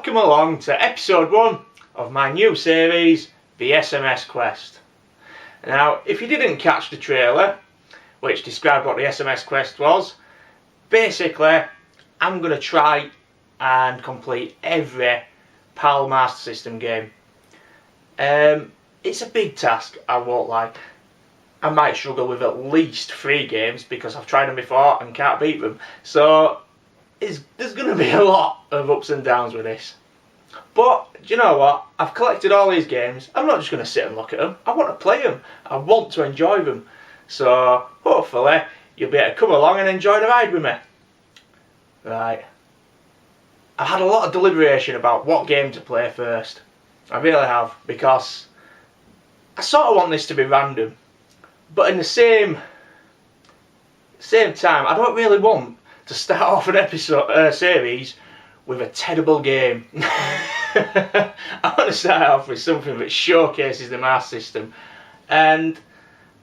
welcome along to episode 1 of my new series, the SMS Quest. Now, if you didn't catch the trailer, which described what the SMS Quest was, basically, I'm going to try and complete every PAL Master System game. It's a big task, I won't lie. I might struggle with at least 3 games because I've tried them before and can't beat them. So there's going to be a lot of ups and downs with this. But do you know what? I've collected all these games. I'm not just going to sit and look at them. I want to play them. I want to enjoy them. So hopefully you'll be able to come along and enjoy the ride with me. Right. I've had a lot of deliberation about what game to play first. I really have, because I sort of want this to be random. But in the same time, I don't really want to start off an series with a terrible game. I want to start off with something that showcases the Master System, and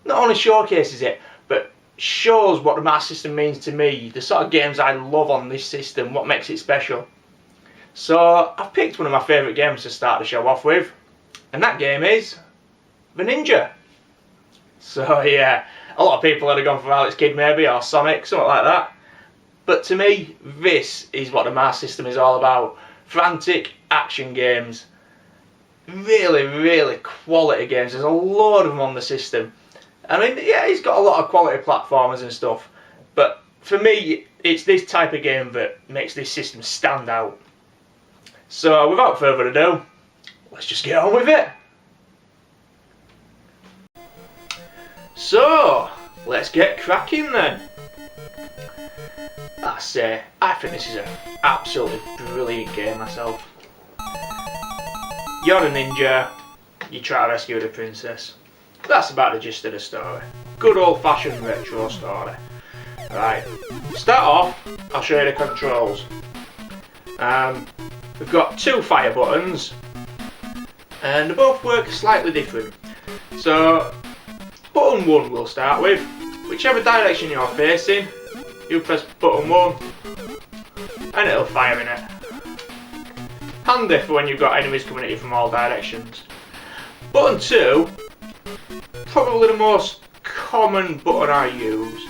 not only showcases it, but shows what the Master System means to me, the sort of games I love on this system, what makes it special. So I've picked one of my favourite games to start the show off with, and that game is the Ninja. So yeah, a lot of people would have gone for Alex Kidd maybe, or Sonic, something like that. But to me, this is what the Master System is all about. Frantic action games. Really, really quality games. There's a load of them on the system. I mean, yeah, he's got a lot of quality platformers and stuff. But for me, it's this type of game that makes this system stand out. So without further ado, let's just get on with it. So, let's get cracking then. I think this is an absolutely brilliant game myself. You're a ninja, you try to rescue the princess. That's about the gist of the story. Good old fashioned retro story. Right, start off, I'll show you the controls. We've got 2 fire buttons, and they both work slightly different. So, button 1 we'll start with. Whichever direction you're facing, you press button 1 and it'll fire in it. Handy for when you've got enemies coming at you from all directions. Button 2, probably the most common button I use,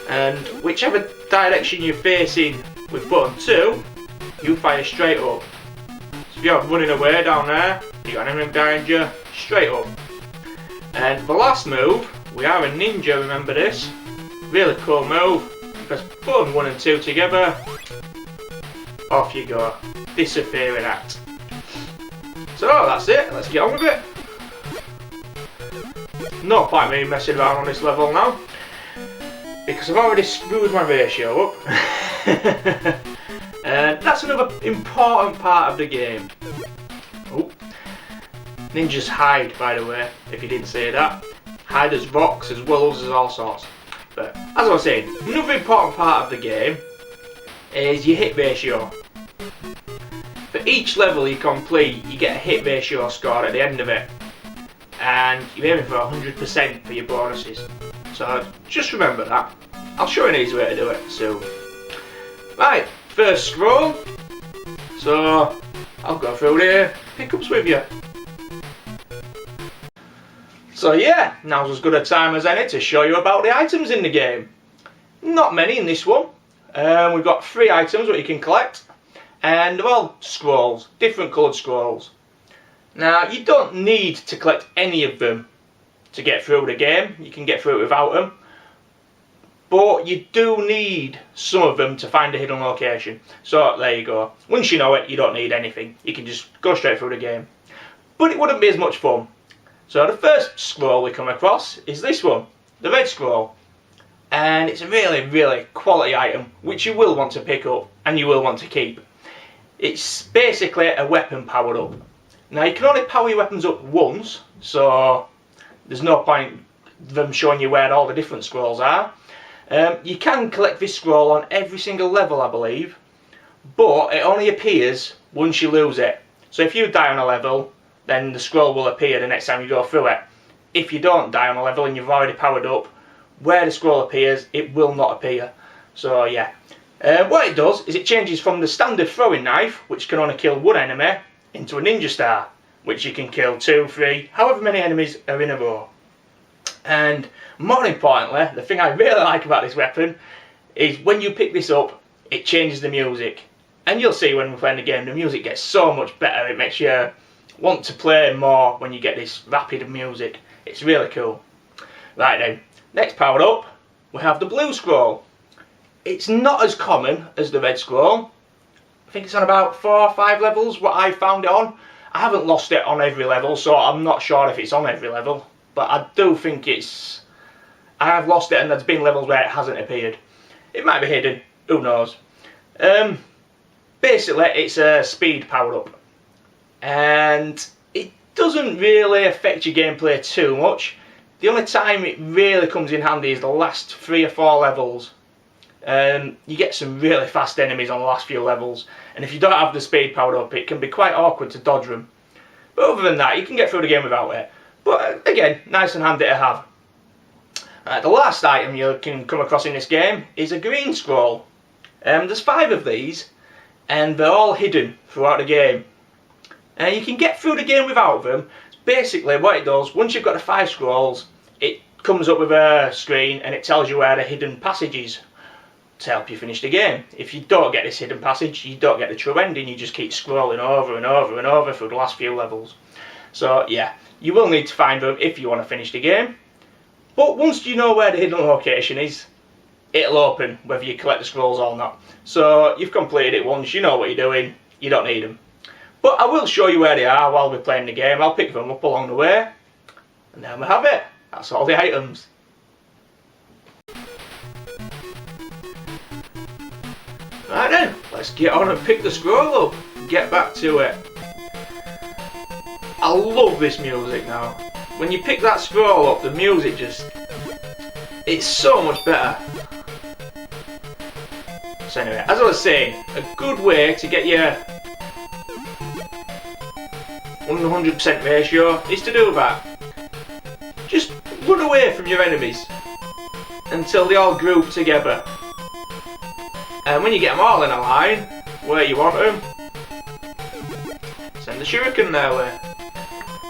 and whichever direction you're facing with button 2, you fire straight up. So if you're running away down there, you got an enemy behind you, straight up. And the last move, we are a ninja, remember this? Really cool move. Press button 1 and 2 together, off you go. Disappearing act. So that's it, let's get on with it. No point me messing around on this level now, because I've already screwed my ratio up. And that's another important part of the game. Oh. Ninjas hide, by the way, if you didn't say that. Hide as rocks, as wolves, as all sorts. But as I was saying, another important part of the game is your hit ratio. For each level you complete, you get a hit ratio score at the end of it, and you're aiming for 100% for your bonuses. So just remember that. I'll show you an easy way to do it soon. Right, first scroll. So I'll go through the pickups with you. So yeah, now's as good a time as any to show you about the items in the game. Not many in this one. We've got 3 items that you can collect, and they're all scrolls, different coloured scrolls. Now, you don't need to collect any of them to get through the game. You can get through it without them. But you do need some of them to find a hidden location. So there you go. Once you know it, you don't need anything. You can just go straight through the game. But it wouldn't be as much fun. So the first scroll we come across is this one, the red scroll. And it's a really, really quality item, which you will want to pick up and you will want to keep. It's basically a weapon powered up. Now you can only power your weapons up once, so there's no point them showing you where all the different scrolls are. You can collect this scroll on every single level, I believe, but it only appears once you lose it. So if you die on a level, then the scroll will appear the next time you go through it. If you don't die on a level and you've already powered up, where the scroll appears, it will not appear. So yeah, What it does is it changes from the standard throwing knife, which can only kill one enemy, into a ninja star, which you can kill 2, 3, however many enemies are in a row. And more importantly, the thing I really like about this weapon is when you pick this up, it changes the music. And you'll see when we're playing the game, the music gets so much better. It makes you want to play more when you get this rapid music. It's really cool. Right then, next powered up, we have the blue scroll. It's not as common as the red scroll. I think it's on about 4 or 5 levels, what I found it on. I haven't lost it on every level, so I'm not sure if it's on every level. But I do think it's... I have lost it and there's been levels where it hasn't appeared. It might be hidden, who knows. Basically, it's a speed power up. And it doesn't really affect your gameplay too much. The only time it really comes in handy is the last 3 or 4 levels. You get some really fast enemies on the last few levels, and if you don't have the speed powered up, it can be quite awkward to dodge them. But other than that, you can get through the game without it. But again, nice and handy to have. The last item you can come across in this game is a green scroll. There's 5 of these, and they're all hidden throughout the game. And you can get through the game without them. Basically, what it does, once you've got the 5 scrolls, it comes up with a screen and it tells you where the hidden passage is to help you finish the game. If you don't get this hidden passage, you don't get the true ending, you just keep scrolling over and over and over through the last few levels. So yeah, you will need to find them if you want to finish the game. But once you know where the hidden location is, it'll open whether you collect the scrolls or not. So you've completed it once, you know what you're doing, you don't need them. But I will show you where they are while we're playing the game. I'll pick them up along the way. And there we have it. That's all the items. Right then, let's get on and pick the scroll up and get back to it. I love this music now. When you pick that scroll up, the music just... it's so much better. So anyway, as I was saying, a good way to get your 100% ratio is to do that. Just run away from your enemies until they all group together. And when you get them all in a line, where you want them, send the shuriken their way.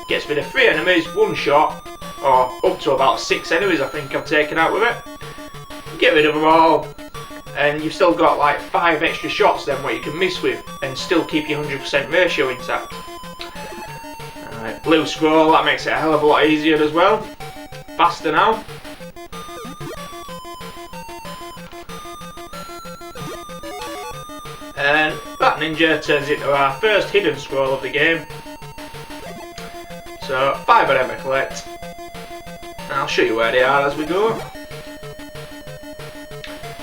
Gets rid of 3 enemies, 1 shot, or up to about 6 enemies I think I've taken out with it. Get rid of them all, and you've still got like 5 extra shots then what you can miss with, and still keep your 100% ratio intact. Alright, blue scroll, that makes it a hell of a lot easier as well. Faster now. And that ninja turns into our first hidden scroll of the game. So 5 of them to collect. And I'll show you where they are as we go.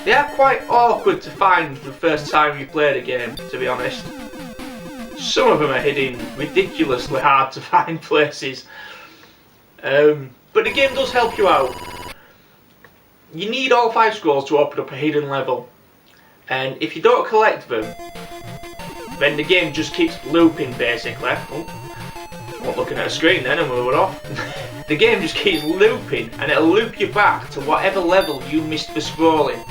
They are quite awkward to find the first time you play the game, to be honest. Some of them are hidden ridiculously hard to find places. But the game does help you out. You need all 5 scrolls to open up a hidden level. And if you don't collect them, then the game just keeps looping basically. Oh, I'm looking at a screen then and moving off. The game just keeps looping and it'll loop you back to whatever level you missed for scrolling.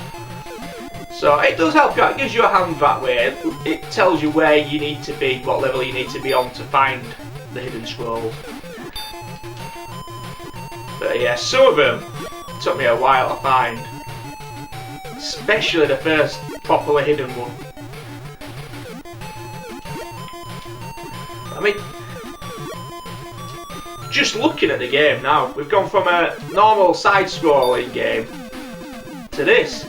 So it does help you out, it gives you a hand that way. It tells you where you need to be, what level you need to be on to find the hidden scrolls. But yeah, some of them took me a while to find. Especially the first properly hidden one. I mean, just looking at the game now, we've gone from a normal side-scrolling game to this.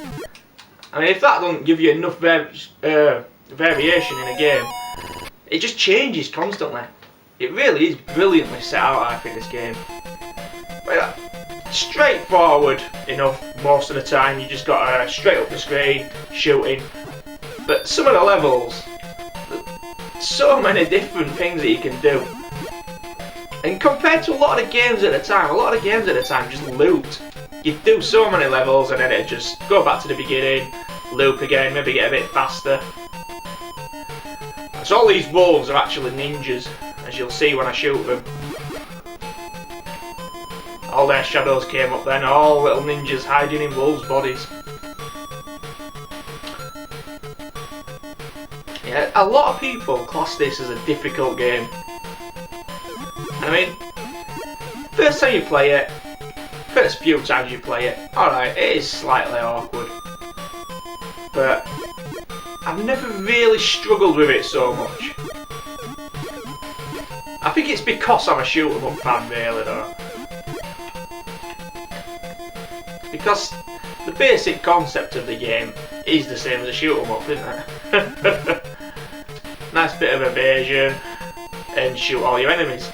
I mean, if that doesn't give you enough variation in a game, it just changes constantly. It really is brilliantly set out, I think, this game. Well, straightforward enough most of the time. You just got straight up the screen, shooting. But some of the levels, so many different things that you can do. And compared to a lot of the games at the time, just looped. You'd do so many levels and then it'd just go back to the beginning, loop again, maybe get a bit faster. So all these wolves are actually ninjas, as you'll see when I shoot them. All their shadows came up then, all little ninjas hiding in wolves' bodies. Yeah, a lot of people class this as a difficult game. I mean, first time you play it, first few times you play it, alright, it is slightly awkward. But I've never really struggled with it so much. I think it's because I'm a shoot 'em up fan, really, though. Because the basic concept of the game is the same as a shoot 'em up, isn't it? Nice bit of evasion and shoot all your enemies.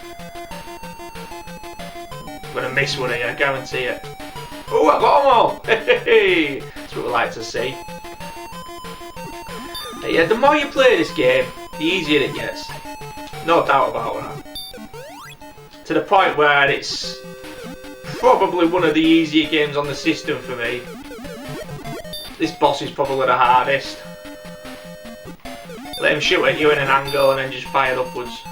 I'm gonna miss one of you, I guarantee it. Oh, I got them all! Hey, that's what we like to see. But yeah, the more you play this game, the easier it gets. No doubt about that. To the point where it's probably one of the easier games on the system for me. This boss is probably the hardest. Let him shoot at you in an angle and then just fire upwards.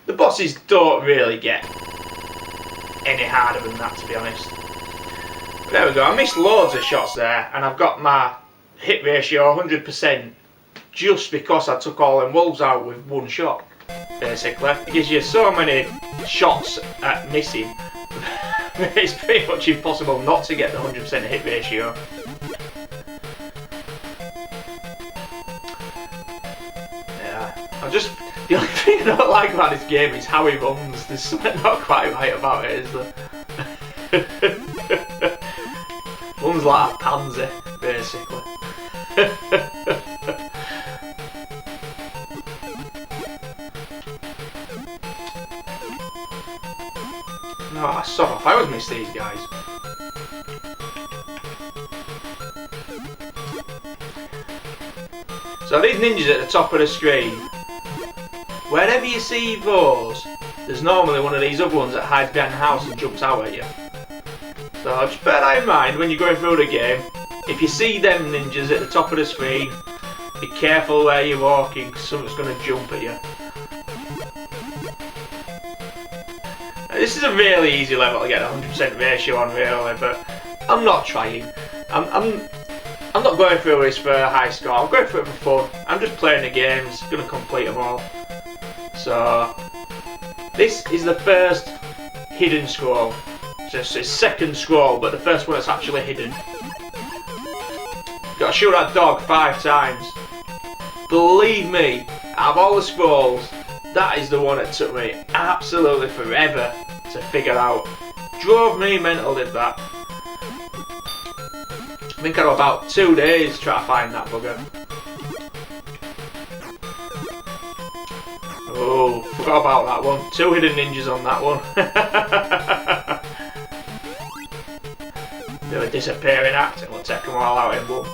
The bosses don't really get any harder than that, to be honest. But there we go, I missed loads of shots there, and I've got my hit ratio 100% just because I took all them wolves out with one shot, basically. It gives you so many shots at missing, it's pretty much impossible not to get the 100% hit ratio. The only thing I don't like about this game is how he runs. There's something not quite right about it, is there? Runs like a pansy, basically. No, I sod off. I always miss these guys. So these ninjas at the top of the screen. Wherever you see those, there's normally one of these other ones that hides behind the house and jumps out at you. So just bear that in mind when you're going through the game. If you see them ninjas at the top of the screen, be careful where you're walking because something's going to jump at you. Now, this is a really easy level to get a 100% ratio on, really, but I'm not trying. I'm not going through this for a high score. I'm going through it for fun. I'm just playing the games, going to complete them all. So, this is the first hidden scroll. So it's a second scroll, but the first one that's actually hidden. Got to shoot that dog 5 times. Believe me, out of all the scrolls, that is the one that took me absolutely forever to figure out. Drove me mental, did that. I think I had about 2 days trying to find that bugger. Oh, forgot about that one. 2 hidden ninjas on that one. Bit of a disappearing act, and we'll take them all out in one.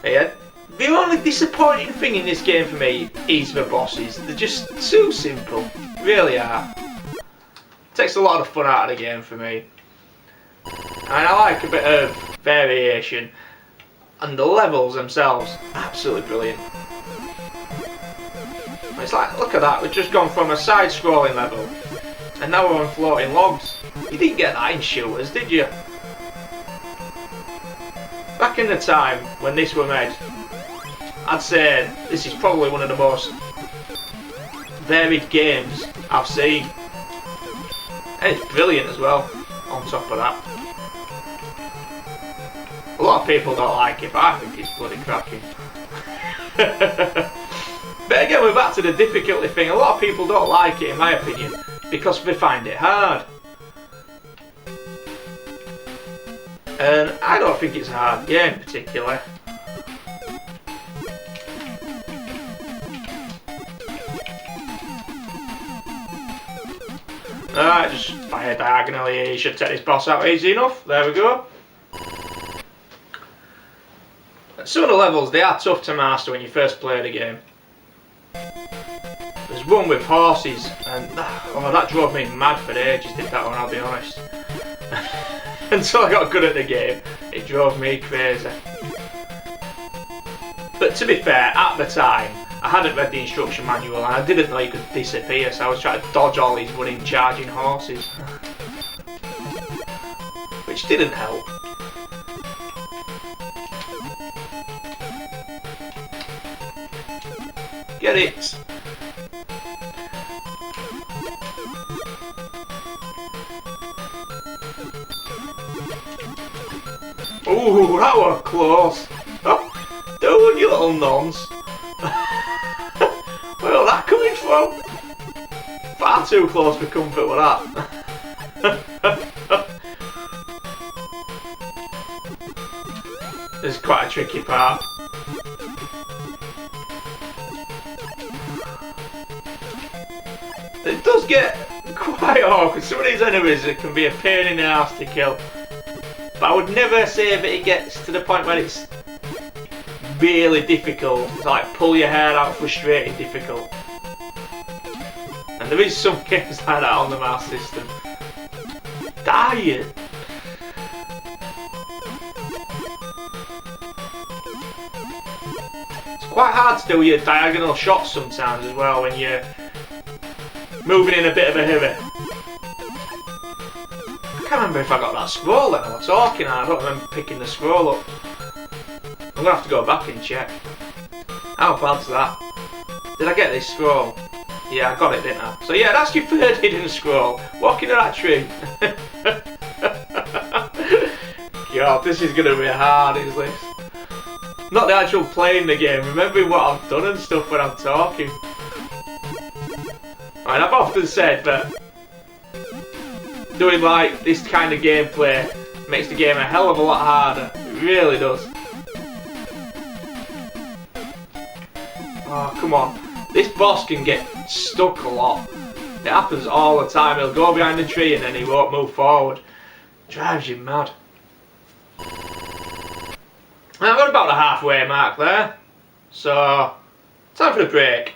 Yeah, the only disappointing thing in this game for me is the bosses. They're just too simple. Really are. Takes a lot of fun out of the game for me. And I like a bit of variation. And the levels themselves, absolutely brilliant. It's like, look at that, we've just gone from a side-scrolling level, and now we're on floating logs. You didn't get that in shooters, did you? Back in the time when this were made, I'd say this is probably one of the most varied games I've seen. And it's brilliant as well, on top of that. A lot of people don't like it, but I think it's bloody cracking. But again, we're back to the difficulty thing. A lot of people don't like it, in my opinion, because they find it hard. And I don't think it's a hard game, particularly. Alright, just fire diagonally. You should take this boss out easy enough. There we go. Some of the levels, they are tough to master when you first play the game. There's one with horses, and oh, that drove me mad for ages, did that one, I'll be honest. Until I got good at the game, it drove me crazy. But to be fair, at the time, I hadn't read the instruction manual and I didn't know you could disappear, so I was trying to dodge all these running, charging horses. Which didn't help. Get it. Ooh, that was close. Oh, dude, you little nonce. Where was that coming from? Far too close for comfort with that. This is quite a tricky part. It does get quite awkward. Some of these enemies can be a pain in the ass to kill. But I would never say that it gets to the point where it's really difficult. It's like pull your hair out, frustrating difficult. And there is some games like that on the Master System. Die! It's quite hard to do your diagonal shots sometimes as well when you're moving in a bit of a hurry. I can't remember if I got that scroll then I was talking. I don't remember picking the scroll up. I'm gonna have to go back and check. How bad's that? Did I get this scroll? Yeah, I got it, didn't I? So yeah, that's your third hidden scroll. Walk into that tree. God, this is gonna be hard, is this? Not the actual playing the game, remembering what I've done and stuff when I'm talking. Right, I've often said that doing like this kind of gameplay makes the game a hell of a lot harder. It really does. Oh, come on. This boss can get stuck a lot. It happens all the time. He'll go behind the tree and then he won't move forward. Drives you mad. I've got about the halfway mark there. So, time for the break.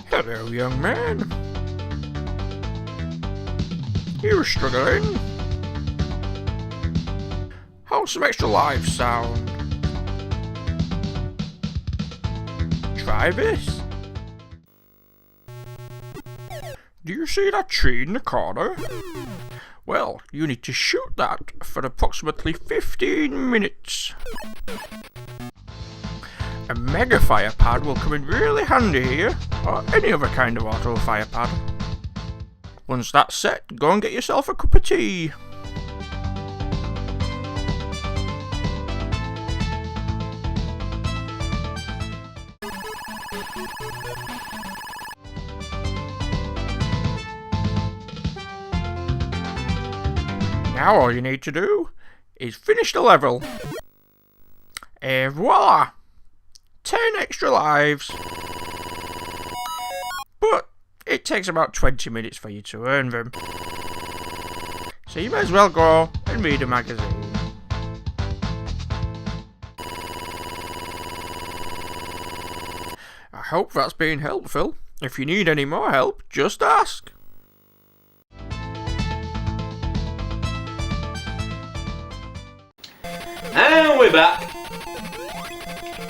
Hello, young man. You're struggling. How's some extra lives sound? Try this. Do you see that tree in the corner? Well, you need to shoot that for approximately 15 minutes. A mega fire pad will come in really handy here, or any other kind of auto fire pad. Once that's set, go and get yourself a cup of tea. Now all you need to do is finish the level. Et voila! 10 extra lives. But it takes about 20 minutes for you to earn them. So you may as well go and read a magazine. I hope that's been helpful. If you need any more help, just ask. And we're back.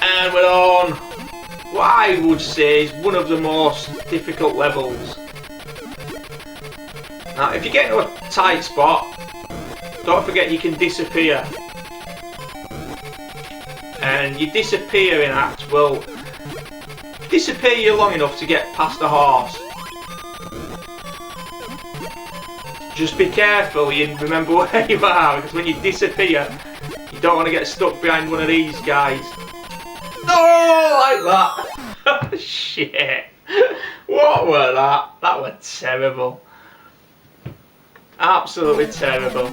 And we're on what I would say is one of the most difficult levels. Now, if you get into a tight spot, don't forget you can disappear. And your disappearing act will disappear you long enough to get past the horse. Just be careful, you remember where you are, because when you disappear, you don't want to get stuck behind one of these guys. Oh, like that. Shit. What were that? That was terrible. Absolutely terrible.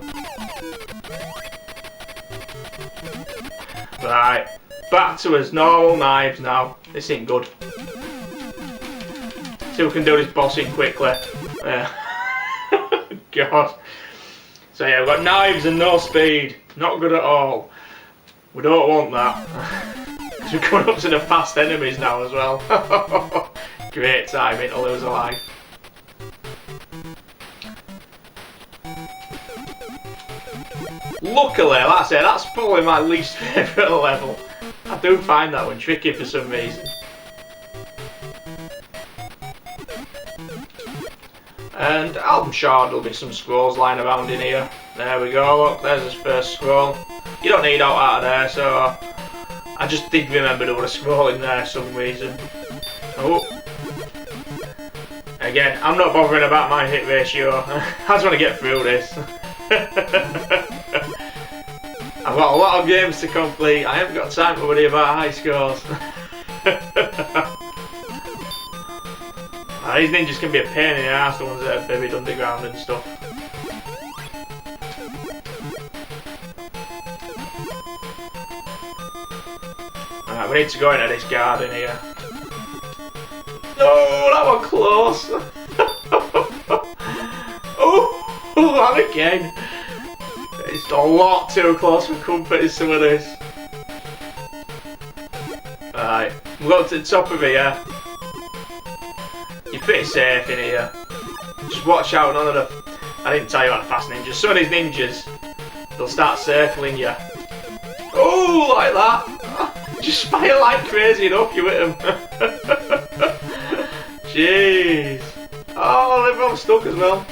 Right. Back to his normal knives now. This ain't good. See if we can do this bossing quickly. God. So yeah, we've got knives and no speed. Not good at all. We don't want that. We're coming up to the fast enemies now as well. Great timing to lose a life. Luckily, like I say, that's probably my least favourite level. I do find that one tricky for some reason. And I'm sure there'll be some scrolls lying around in here. There we go, look, there's his first scroll. You don't need out of there, so I just did remember there was a scroll in there for some reason. Oh. Again, I'm not bothering about my hit ratio. I just want to get through this. I've got a lot of games to complete. I haven't got time to worry about high scores. These ninjas can be a pain in the ass, the ones that are buried underground and stuff. Alright, we need to go into this garden here. No, that was close. Oh, and again. It's a lot too close for comfort in some of this. Alright, we'll go to the top of here. You're pretty safe in here. Just watch out, none of the... I didn't tell you about the fast ninjas. Some of these ninjas, they'll start circling you. Oh, like that. Just fire like crazy and up you hit them. Jeez. Oh, everyone's stuck as well.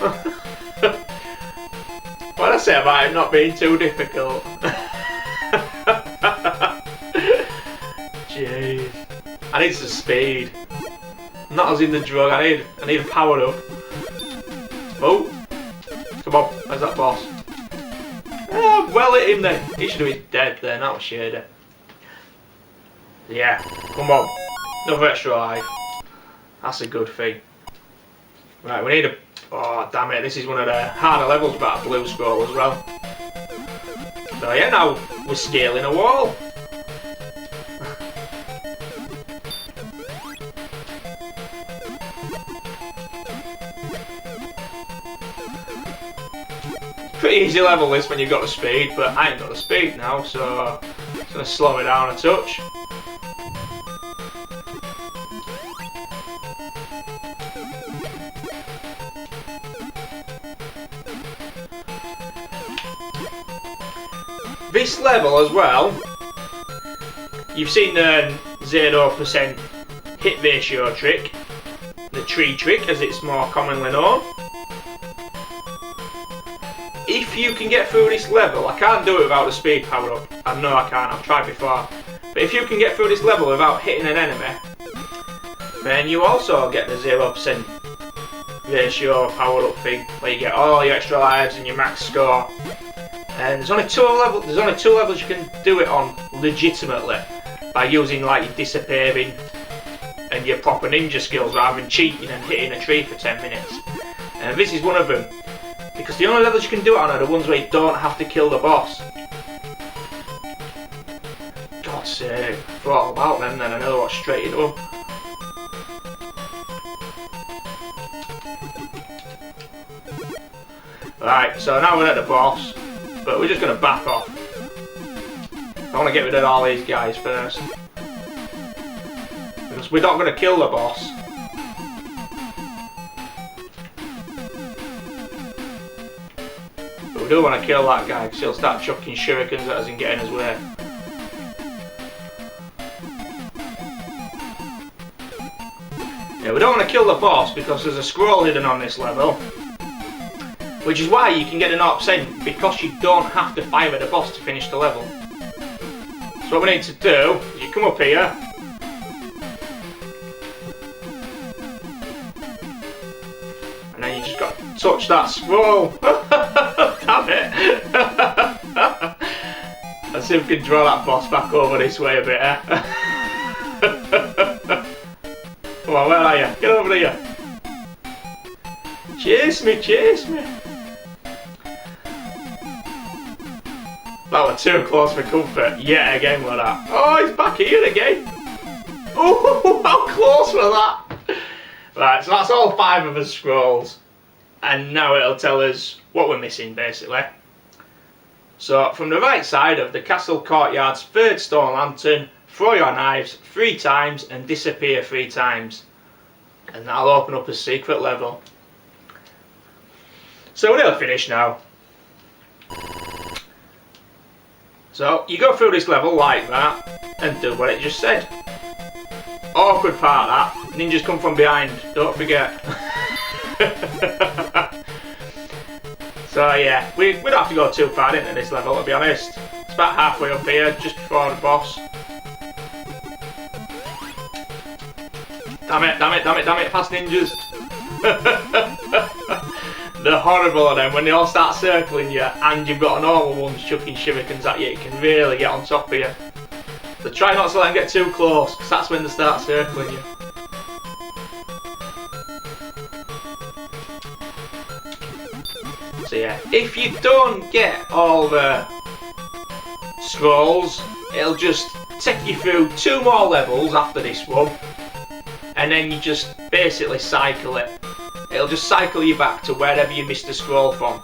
What did I say about it not being too difficult? Jeez. I need some speed. Not as in the drug, I need a power up. Oh. Come on, where's that boss? Oh, well hit him then. He should have been dead then, that was shady. Yeah, come on. Another extra life. That's a good thing. Right, we need a... Oh, damn it, this is one of the harder levels, but a blue scroll as well. So yeah, now we're scaling a wall. Pretty easy level this when you've got the speed, but I ain't got the speed now, so it's going to slow me down a touch. This level as well, you've seen the 0% hit ratio trick, the tree trick as it's more commonly known. If you can get through this level, I can't do it without the speed power up. I know I can't, I've tried before. But if you can get through this level without hitting an enemy, then you also get the 0% ratio power up thing, where you get all your extra lives and your max score. And there's only two levels you can do it on legitimately, by using like your disappearing and your proper ninja skills rather than cheating and hitting a tree for 10 minutes. And this is one of them. Because the only levels you can do it on are the ones where you don't have to kill the boss. God's sake, I forgot all about them then, I know what's straight into them. Right, so now we're at the boss, but we're just going to back off. I want to get rid of all these guys first. Because we're not going to kill the boss. We do want to kill that guy because he'll start chucking shurikens at us and getting his way. Yeah, we don't want to kill the boss because there's a scroll hidden on this level. Which is why you can get an 0% because you don't have to fire at the boss to finish the level. So what we need to do is you come up here. And then you just got to touch that scroll. Damn it! Let's see if we can draw that boss back over this way a bit, eh? Come on, where are you? Get over here! Chase me, chase me! That was too close for comfort, yet again with that. Oh, he's back here again! Oh, how close was that? Right, so that's all 5 of us scrolls. And now it'll tell us what we're missing, basically. So, from the right side of the castle courtyard's 3rd stone lantern, throw your knives 3 times and disappear 3 times. And that'll open up a secret level. So we're nearly finished now. So, you go through this level like that, and do what it just said. Awkward part that. Ninjas come from behind, don't forget. So yeah, we don't have to go too far into this level, to be honest. It's about halfway up here, just before the boss. Damn it, past ninjas. They're horrible at them when they all start circling you and you've got a normal one chucking shurikens at you. It can really get on top of you. So try not to let them get too close, because that's when they start circling you. So yeah, if you don't get all the scrolls, it'll just take you through 2 more levels after this one, and then you just basically cycle it. It'll just cycle you back to wherever you missed the scroll from.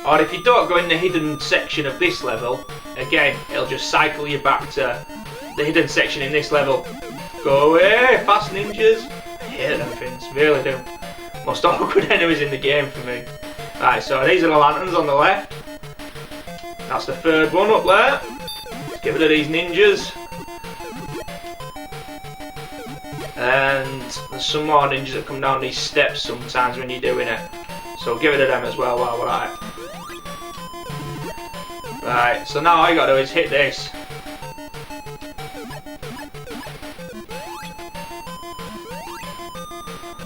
Or if you don't go in the hidden section of this level, again, it'll just cycle you back to the hidden section in this level. Go away, fast ninjas. I hate them things, really do. Most awkward enemies in the game for me. Right, so these are the lanterns on the left. That's the 3rd one up there. Let's get rid of these ninjas. And there's some more ninjas that come down these steps sometimes when you're doing it. So get rid of them as well while we're at it. Right, so now all you gotta do is hit this.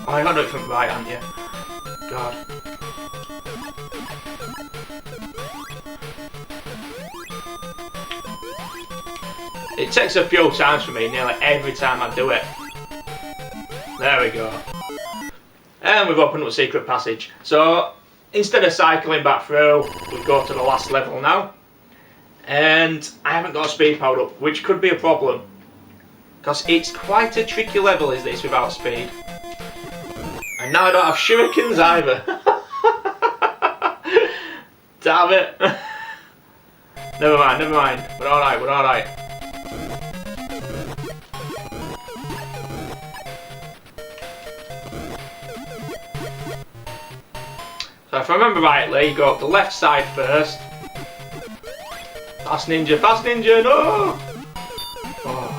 Oh, you gotta do it from right, haven't you? God. It takes a few times for me, nearly every time I do it. There we go. And we've opened up a secret passage. So, instead of cycling back through, we go to the last level now. And I haven't got a speed powered up, which could be a problem. Because it's quite a tricky level, is this, without speed. And now I don't have shurikens either. Damn it. Never mind. We're alright. So if I remember rightly, you go up the left side first. Fast ninja, no! Oh.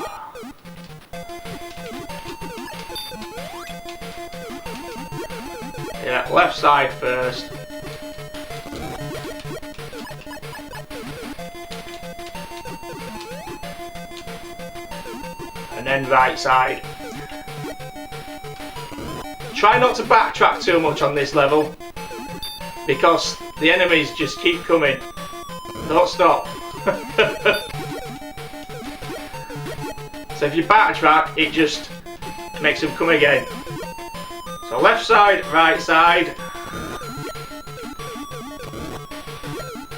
Yeah, left side first. And then right side. Try not to backtrack too much on this level, because the enemies just keep coming. Don't stop. So if you backtrack, it just makes them come again. So left side, right side,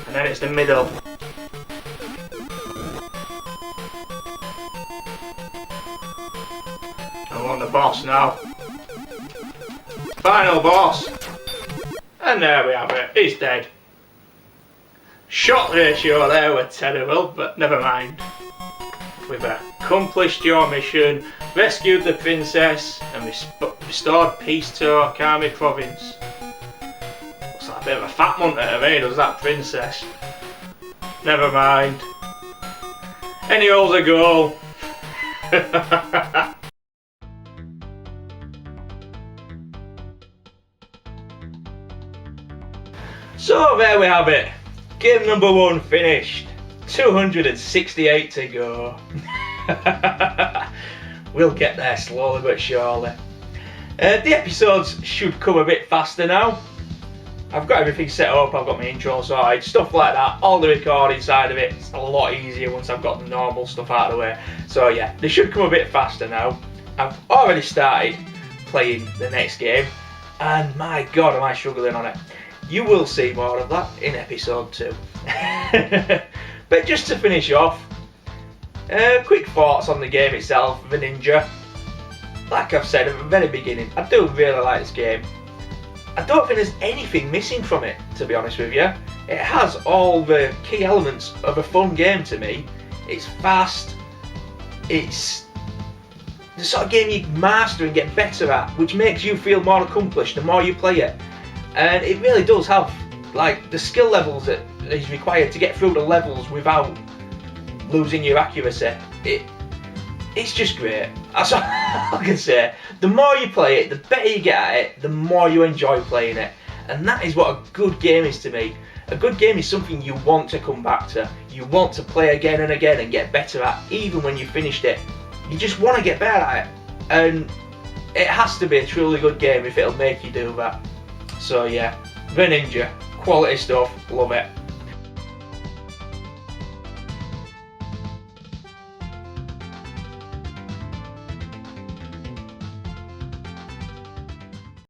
and then it's the middle. I want the boss now. Final boss. And there we have it, he's dead. Shot ratio there were terrible, but never mind. We've accomplished your mission, rescued the princess, and restored peace to Okami province. Looks like a bit of a fat munter to me, does that princess? Never mind. Any holes a goal. So there we have it. Game number 1 finished. 268 to go. We'll get there slowly but surely. The episodes should come a bit faster now. I've got everything set up, I've got my intro sorted, stuff like that. All the recording side of it's a lot easier once I've got the normal stuff out of the way. So yeah, they should come a bit faster now. I've already started playing the next game, and my god am I struggling on it. You will see more of that in episode 2. But just to finish off, quick thoughts on the game itself, The Ninja. Like I've said at the very beginning, I do really like this game. I don't think there's anything missing from it, to be honest with you. It has all the key elements of a fun game to me. It's fast, it's the sort of game you master and get better at, which makes you feel more accomplished the more you play it. And it really does have like the skill levels that is required to get through the levels without losing your accuracy. It's just great. That's all I can say. The more you play it, the better you get at it, the more you enjoy playing it. And that is what a good game is to me. A good game is something you want to come back to. You want to play again and again and get better at, even when you've finished it. You just want to get better at it. And it has to be a truly good game if it'll make you do that. So yeah, The Ninja, quality stuff, love it.